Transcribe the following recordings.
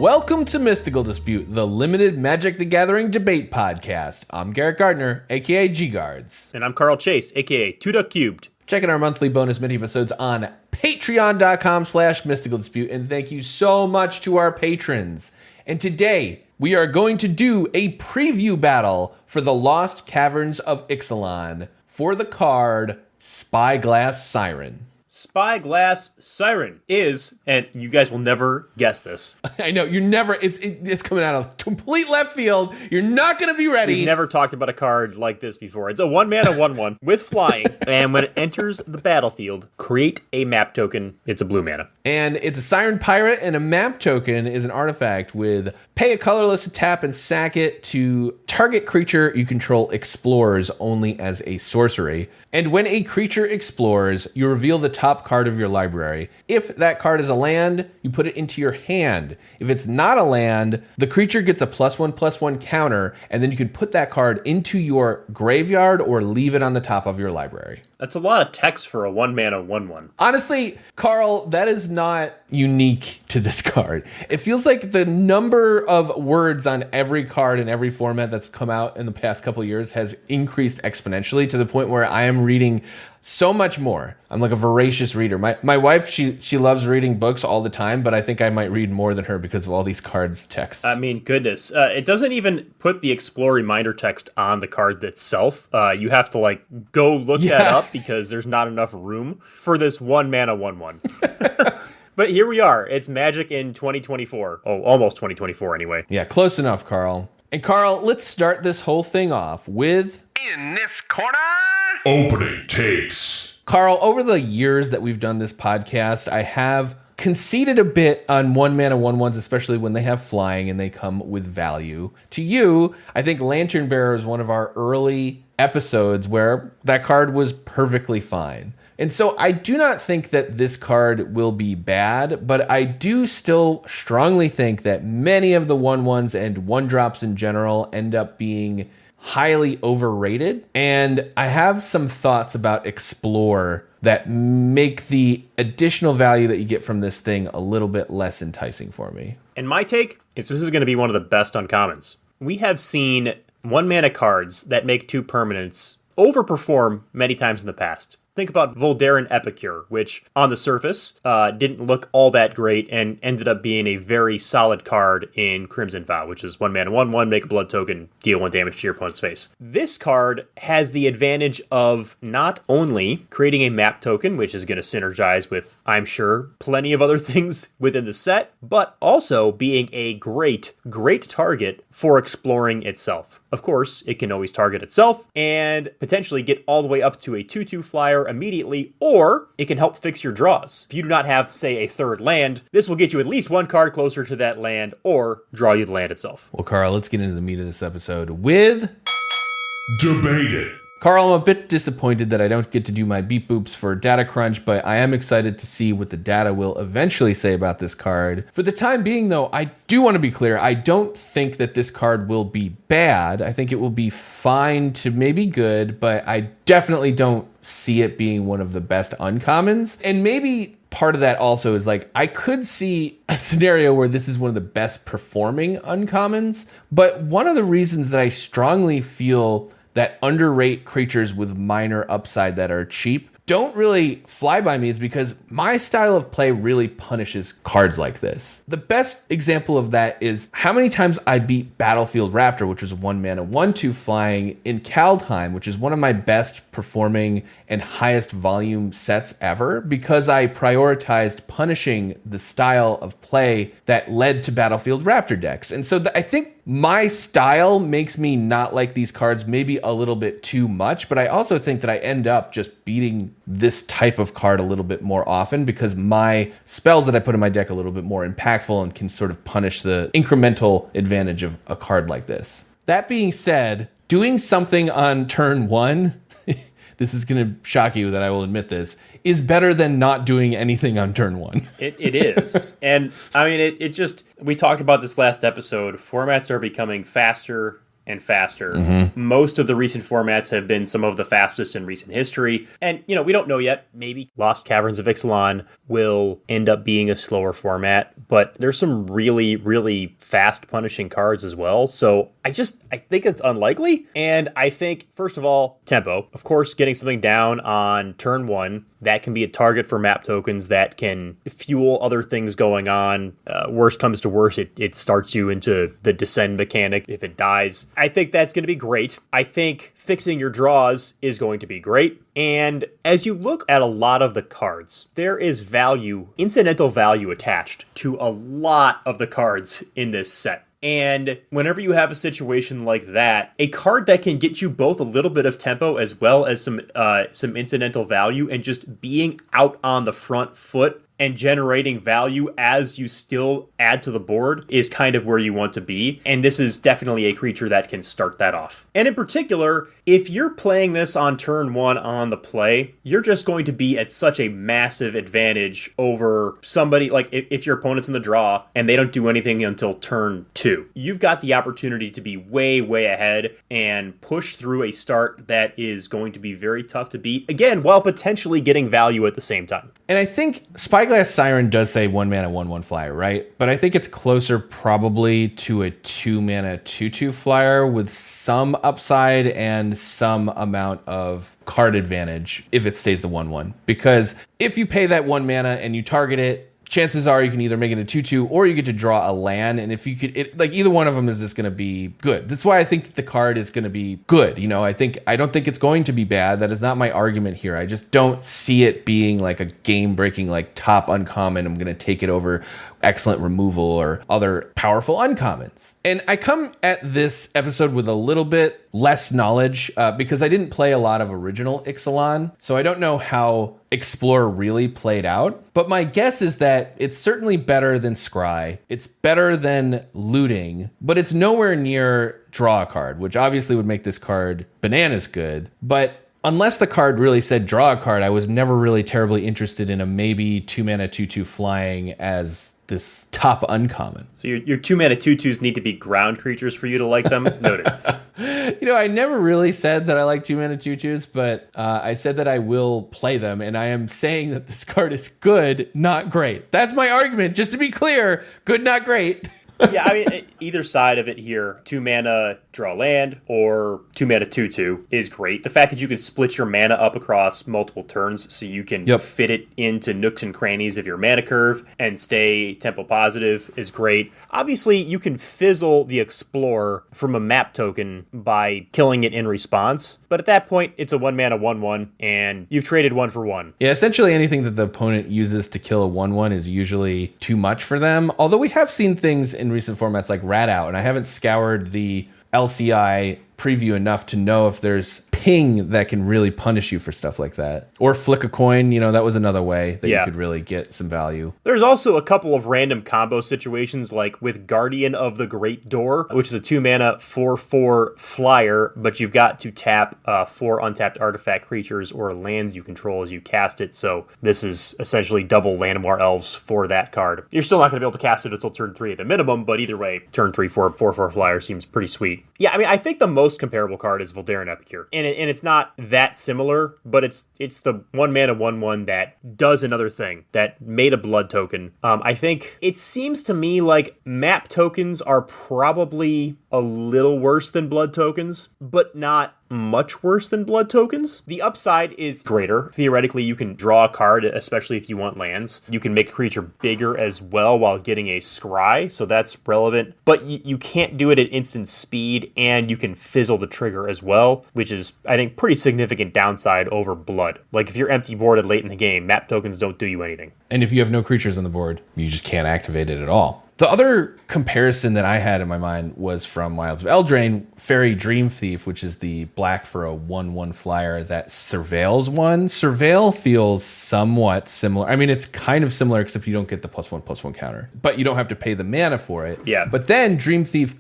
Welcome to Mystical Dispute, the limited Magic the Gathering debate podcast. I'm Garrett Gardner, aka G-Guards. And I'm Carl Chase, aka 2Duck Cubed. Check out our monthly bonus mini-episodes on patreon.com/Mystical Dispute, and thank you so much to our patrons. And today, we are going to do a preview battle for the Lost Caverns of Ixalan for the card Spyglass Siren. Spyglass Siren is, and you guys will never guess this. I know, it's coming out of complete left field. You're not going to be ready. We've never talked about a card like this before. It's a 1-mana 1/1 with flying, and when it enters the battlefield, create a map token. It's a blue mana. And it's a Siren Pirate, and a map token is an artifact with pay a colorless tap and sack it to target creature you control explores only as a sorcery. And when a creature explores, you reveal the top card of your library. If that card is a land, you put it into your hand. If it's not a land, the creature gets a +1/+1 counter, and then you can put that card into your graveyard or leave it on the top of your library. That's a lot of text for a 1-mana 1/1. Honestly, Carl, that is not unique to this card. It feels like the number of words on every card in every format that's come out in the past couple of years has increased exponentially to the point where I am reading so much more. I'm like a voracious reader. My wife, she loves reading books all the time, but I think I might read more than her because of all these cards texts. I mean, goodness. It doesn't even put the Explore reminder text on the card itself. You have to go look that up because there's not enough room for this 1-mana 1/1. But here we are. It's Magic in 2024. Oh, almost 2024 anyway. Yeah, close enough, Carl. And Carl, let's start this whole thing off with... In this corner... Opening takes. Carl, over the years that we've done this podcast, I have conceded a bit on 1-mana 1/1s, especially when they have flying and they come with value. To you, I think Lantern Bearer is one of our early episodes where that card was perfectly fine. And so I do not think that this card will be bad, but I do still strongly think that many of the 1/1s and 1-drops in general end up being highly overrated. And I have some thoughts about Explore that make the additional value that you get from this thing a little bit less enticing for me. And my take is this is going to be one of the best uncommons. We have seen 1-mana cards that make 2 permanents overperform many times in the past. Think about Voldaren Epicure, which on the surface didn't look all that great and ended up being a very solid card in Crimson Vow, which is 1-mana 1/1, make a blood token, deal 1 damage to your opponent's face. This card has the advantage of not only creating a map token, which is going to synergize with, I'm sure, plenty of other things within the set, but also being a great target for exploring itself. Of course, it can always target itself and potentially get all the way up to a 2/2 flyer immediately, or it can help fix your draws. If you do not have, say, a third land, this will get you at least 1 card closer to that land or draw you the land itself. Well, Carl, let's get into the meat of this episode with... Debate it. Carl, I'm a bit disappointed that I don't get to do my beep boops for Data Crunch, but I am excited to see what the data will eventually say about this card. For the time being, though, I do want to be clear. I don't think that this card will be bad. I think it will be fine to maybe good, but I definitely don't see it being one of the best uncommons. And maybe part of that also is I could see a scenario where this is one of the best performing uncommons, but one of the reasons that I strongly feel that underrate creatures with minor upside that are cheap don't really fly by me is because my style of play really punishes cards like this. The best example of that is how many times I beat Battlefield Raptor, which was a 1-mana 1/2 flying in Kaldheim, which is one of my best performing and highest volume sets ever, because I prioritized punishing the style of play that led to Battlefield Raptor decks. And so I think my style makes me not like these cards maybe a little bit too much, but I also think that I end up just beating this type of card a little bit more often because my spells that I put in my deck are a little bit more impactful and can sort of punish the incremental advantage of a card like this. That being said, doing something on turn 1, this is going to shock you that I will admit this, is better than not doing anything on turn 1. It is. And I mean, it just, we talked about this last episode. Formats are becoming faster, and faster. Most of the recent formats have been some of the fastest in recent history. And, we don't know yet. Maybe Lost Caverns of Ixalan will end up being a slower format, but there's some really, really fast punishing cards as well. So I think it's unlikely. And I think, first of all, tempo. Of course, getting something down on turn 1, that can be a target for map tokens that can fuel other things going on. Worst comes to worst, it starts you into the decend mechanic if it dies. I think that's going to be great. I think fixing your draws is going to be great. And as you look at a lot of the cards, there is incidental value attached to a lot of the cards in this set. And whenever you have a situation like that, a card that can get you both a little bit of tempo as well as some incidental value and just being out on the front foot and generating value as you still add to the board is kind of where you want to be. And this is definitely a creature that can start that off. And in particular, if you're playing this on turn 1 on the play, you're just going to be at such a massive advantage over somebody, like if your opponent's in the draw and they don't do anything until turn 2. You've got the opportunity to be way, way ahead and push through a start that is going to be very tough to beat, again, while potentially getting value at the same time. And I think Spyglass Siren does say 1 mana 1/1 flyer, right? But I think it's closer probably to a 2 mana 2/2 flyer with some upside and some amount of card advantage if it stays the 1/1. Because if you pay that 1 mana and you target it, chances are you can either make it a 2/2 or you get to draw a land. And if you could, either one of them is just going to be good. That's why I think that the card is going to be good. I don't think it's going to be bad. That is not my argument here. I just don't see it being like a game breaking, like top uncommon. I'm going to take it over excellent removal or other powerful uncommons. And I come at this episode with a little bit less knowledge because I didn't play a lot of original Ixalan. So I don't know how Explorer really played out. But my guess is that it's certainly better than Scry. It's better than looting, but it's nowhere near draw a card, which obviously would make this card bananas good. But unless the card really said draw a card, I was never really terribly interested in a maybe 2 mana 2/2 flying as this top uncommon. So your 2 mana 2/2s need to be ground creatures for you to like them? Noted. I never really said that I like 2 mana 2/2s, but I said that I will play them, and I am saying that this card is good, not great. That's my argument, just to be clear. Good, not great. Yeah, I mean, either side of it here, 2 mana draw land or 2 mana 2/2 is great. The fact that you can split your mana up across multiple turns so you can fit it into nooks and crannies of your mana curve and stay tempo positive is great. Obviously, you can fizzle the Explorer from a map token by killing it in response, but at that point, it's a 1 mana 1/1 and you've traded 1 for 1. Yeah, essentially anything that the opponent uses to kill a 1/1 is usually too much for them, although we have seen things in recent formats like Rat Out, and I haven't scoured the LCI preview enough to know if there's ping that can really punish you for stuff like that. Or flick a coin, that was another way that you could really get some value. There's also a couple of random combo situations, like with Guardian of the Great Door, which is a 2 mana 4/4 flyer, but you've got to tap 4 untapped artifact creatures or lands you control as you cast it. So this is essentially double Llanowar Elves for that card. You're still not going to be able to cast it until turn 3 at the minimum, but either way, turn 3 4/4 flyer seems pretty sweet. Yeah, I mean, I think the most comparable card is Voldaren Epicure. And it's not that similar, but it's the 1 mana 1/1 that does another thing, that made a blood token. I think it seems to me like map tokens are probably a little worse than blood tokens, but not much worse than blood tokens. The upside is greater. Theoretically, you can draw a card, especially if you want lands. You can make a creature bigger as well while getting a scry, so that's relevant. But you can't do it at instant speed, and you can fizzle the trigger as well, which is, I think, pretty significant downside over blood. Like, if you're empty boarded late in the game, map tokens don't do you anything. And if you have no creatures on the board, you just can't activate it at all. The other comparison that I had in my mind was from Wilds of Eldraine, Fairy Dream Thief, which is the black for a 1/1 flyer that surveils one. Surveil feels somewhat similar. I mean, it's kind of similar, except you don't get the +1/+1 counter, but you don't have to pay the mana for it. Yeah. But then Dream Thief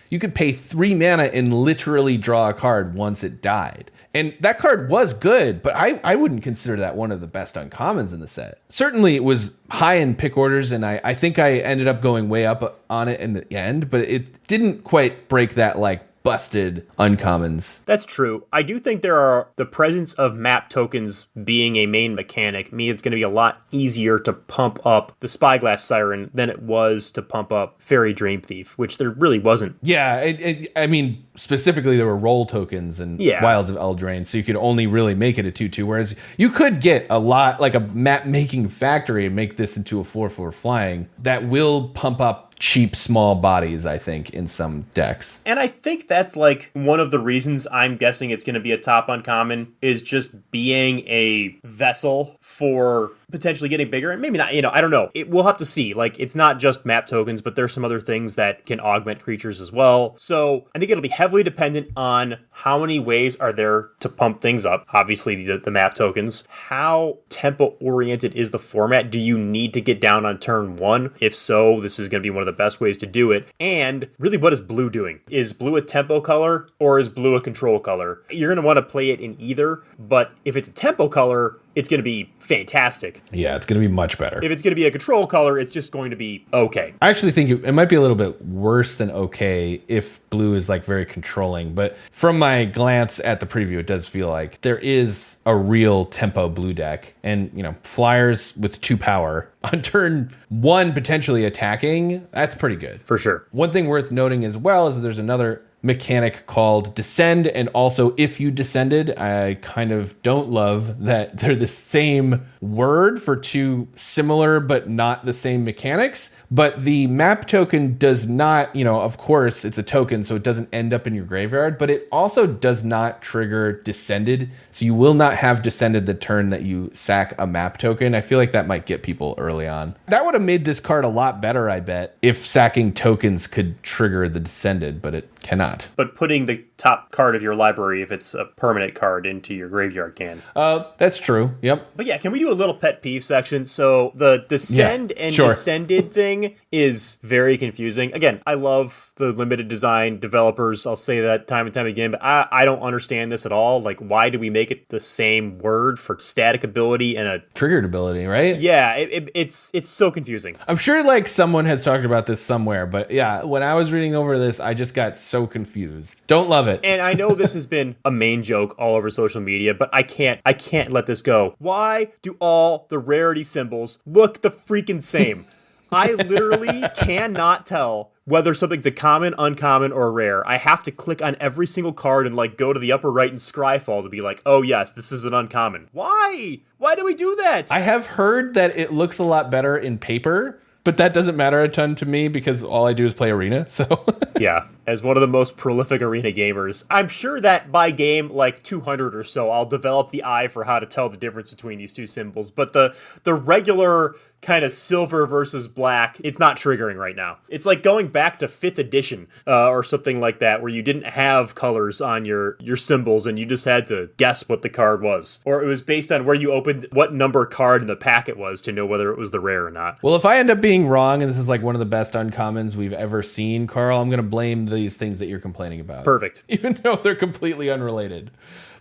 you could pay 3 mana and literally draw a card once it died. And that card was good, but I wouldn't consider that one of the best uncommons in the set. Certainly it was high in pick orders, and I think I ended up going way up on it in the end, but it didn't quite break that like busted uncommons. That's true. I do think the presence of map tokens being a main mechanic means it's going to be a lot easier to pump up the Spyglass Siren than it was to pump up Fairy Dream Thief, which there really wasn't. Yeah, I mean, specifically there were roll tokens and Wilds of Eldraine, so you could only really make it a 2/2, whereas you could get a lot, like a map-making factory, and make this into a 4/4 flying that will pump up cheap small bodies, I think, in some decks. And I think that's like one of the reasons I'm guessing it's going to be a top uncommon is just being a vessel for potentially getting bigger. And maybe not, I don't know. We'll have to see. Like, it's not just map tokens, but there's some other things that can augment creatures as well. So I think it'll be heavily dependent on how many ways are there to pump things up. Obviously, the map tokens. How tempo-oriented is the format? Do you need to get down on turn 1? If so, this is going to be one of the best ways to do it. And really, what is blue doing? Is blue a tempo color or is blue a control color? You're going to want to play it in either, but if it's a tempo color, it's going to be fantastic. Yeah, it's going to be much better. If it's going to be a control color, it's just going to be okay. I actually think it might be a little bit worse than okay if blue is like very controlling. But from my glance at the preview, it does feel like there is a real tempo blue deck. And, flyers with 2 power on turn 1 potentially attacking, that's pretty good. For sure. One thing worth noting as well is that there's another mechanic called decend, and also if you descended. I kind of don't love that they're the same word for 2 similar but not the same mechanics. But the map token does not, of course it's a token, so it doesn't end up in your graveyard, but it also does not trigger descended. So you will not have descended the turn that you sack a map token. I feel like that might get people early on. That would have made this card a lot better, I bet, if sacking tokens could trigger the descended, but it cannot. But putting the top card of your library, if it's a permanent card, into your graveyard can. That's true. Yep. But yeah, can we do a little pet peeve section? So the descend and descended thing is very confusing. Again, I love the limited design developers. I'll say that time and time again, but I don't understand this at all. Like, why do we make it the same word for static ability and a triggered ability, right? Yeah, it's so confusing. I'm sure like someone has talked about this somewhere, but yeah, when I was reading over this, I just got so confused. Don't love it. And I know this has been a main joke all over social media, but I can't let this go. Why do all the rarity symbols look the freaking same? I literally cannot tell whether something's a common, uncommon, or rare. I have to click on every single card and like go to the upper right and Scryfall to be like, oh yes, this is an uncommon. Why? Why do we do that? I have heard that it looks a lot better in paper, but that doesn't matter a ton to me because all I do is play Arena, so... Yeah, as one of the most prolific Arena gamers, I'm sure that by game like 200 or so, I'll develop the eye for how to tell the difference between these 2 symbols. But the regular kind of silver versus black, it's not triggering right now. It's like going back to 5th edition or something like that, where you didn't have colors on your symbols and you just had to guess what the card was. Or it was based on where you opened, what number card in the packet was to know whether it was the rare or not. Well, if I end up being wrong, and this is like one of the best uncommons we've ever seen, Carl, I'm going to blame these things that you're complaining about. Perfect. Even though they're completely unrelated.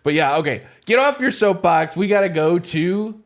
But yeah, okay. Get off your soapbox. We got to go to...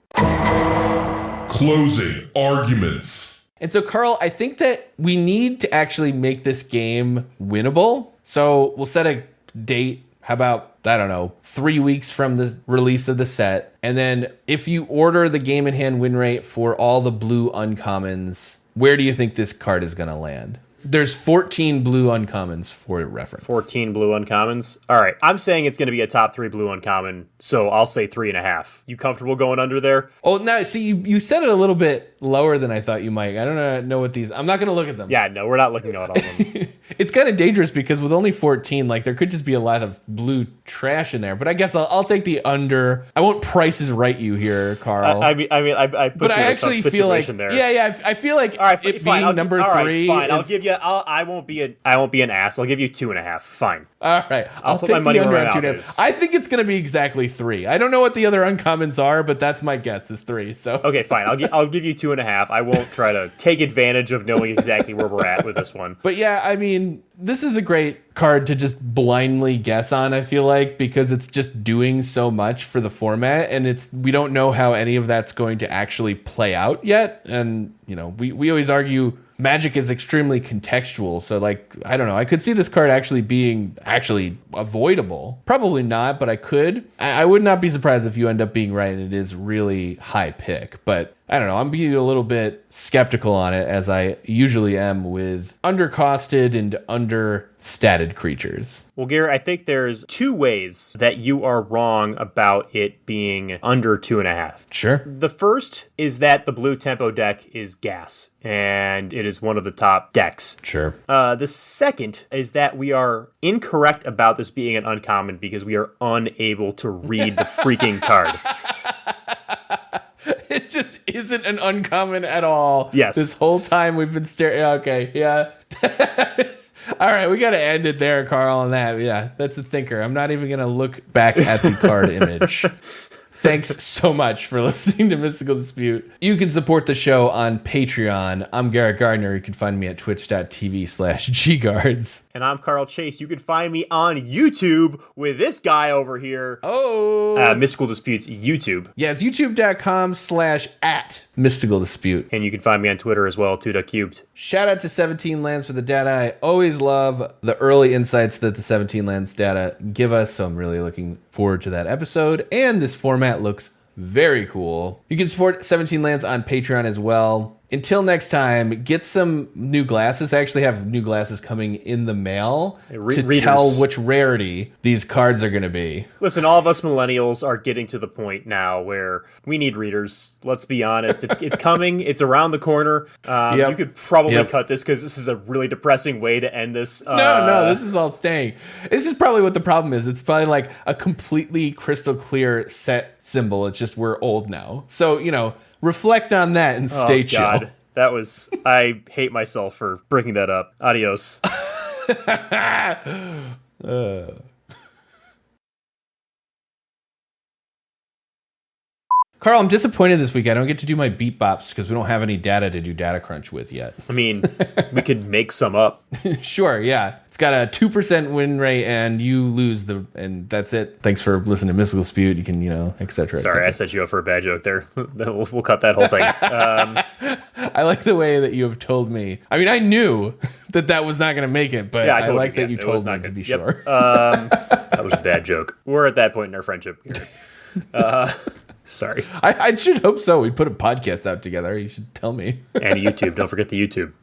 closing arguments. And so, Carl, I think that we need to actually make this game winnable. So we'll set a date. How about, I don't know, 3 weeks from the release of the set. And then if you order the game in hand win rate for all the blue uncommons, where do you think this card is going to land? There's 14 blue uncommons for reference. 14 blue uncommons? All right. I'm saying it's going to be a top 3 blue uncommon, so I'll say 3.5. You comfortable going under there? Oh, now, see, you said it a little bit lower than I thought you might. I don't know what these... I'm not going to look at them. Yeah, no, we're not looking at all of them. It's kind of dangerous because with only 14, like, there could just be a lot of blue trash in there. But I guess I'll take the under. I won't prices right you here, Carl. I put but you I in a actually tough feel like... situation there. Yeah, I feel like all right, it fine, being number 3 fine. I'll is... give you... I won't be an ass. I'll give you 2.5. Fine. All right. I'll put take my money the under where on my 2.5. mouth is. I think it's going to be exactly 3. I don't know what the other uncommons are, but that's my guess is 3. So okay, fine. I'll give you 2.5. I won't try to take advantage of knowing exactly where we're at with this one. But yeah, I mean, This is a great card to just blindly guess on, I feel like, because it's just doing so much for the format, and we don't know how any of that's going to actually play out yet. And, we always argue Magic is extremely contextual. So, I don't know. I could see this card actually being avoidable. Probably not, but I could. I would not be surprised if you end up being right and it is really high pick. But I don't know. I'm being a little bit skeptical on it, as I usually am with undercosted and understated creatures. Well, Garrett, I think there's 2 ways that you are wrong about it being under 2.5. Sure. The first is that the blue tempo deck is gas, and it is one of the top decks. Sure. The second is that we are incorrect about this being an uncommon because we are unable to read the freaking card. It just isn't an uncommon at all. Yes. This whole time we've been staring. Okay, yeah. All right, we got to end it there, Carl, on that. Yeah, that's a thinker. I'm not even going to look back at the card image. Thanks so much for listening to Mystical Dispute. You can support the show on Patreon. I'm Garrett Gardner. You can find me at twitch.tv/gguards. And I'm Carl Chase. You can find me on YouTube with this guy over here. Oh. Mystical Disputes YouTube. Yeah, it's youtube.com/@Mystical Dispute. And you can find me on Twitter as well, 2.cubed. Shout out to 17 Lands for the data. I always love the early insights that the 17 Lands data give us, so I'm really looking forward to that episode. And this format looks very cool. You can support 17 Lands on Patreon as well. Until next time, get some new glasses. I actually have new glasses coming in the mail to tell which rarity these cards are going to be. Listen, all of us millennials are getting to the point now where we need readers. Let's be honest. It's coming. It's around the corner. You could probably cut this because this is a really depressing way to end this. No, this is all staying. This is probably what the problem is. It's probably like a completely crystal clear set symbol. It's just we're old now. So, reflect on that and stay chill. God. That was... I hate myself for bringing that up. Adios. Carl, I'm disappointed this week. I don't get to do my beat bops because we don't have any data to do data crunch with yet. I mean, we could make some up. Sure, yeah. It's got a 2% win rate and you lose and that's it. Thanks for listening to Mystical Dispute. You can, et cetera. Sorry, I set you up for a bad joke there. We'll cut that whole thing. I like the way that you have told me. I mean, I knew that was not going to make it, but yeah, I like that you told me to be sure. That was a bad joke. We're at that point in our friendship. Sorry. I should hope so. We put a podcast out together. You should tell me. And YouTube. Don't forget the YouTube.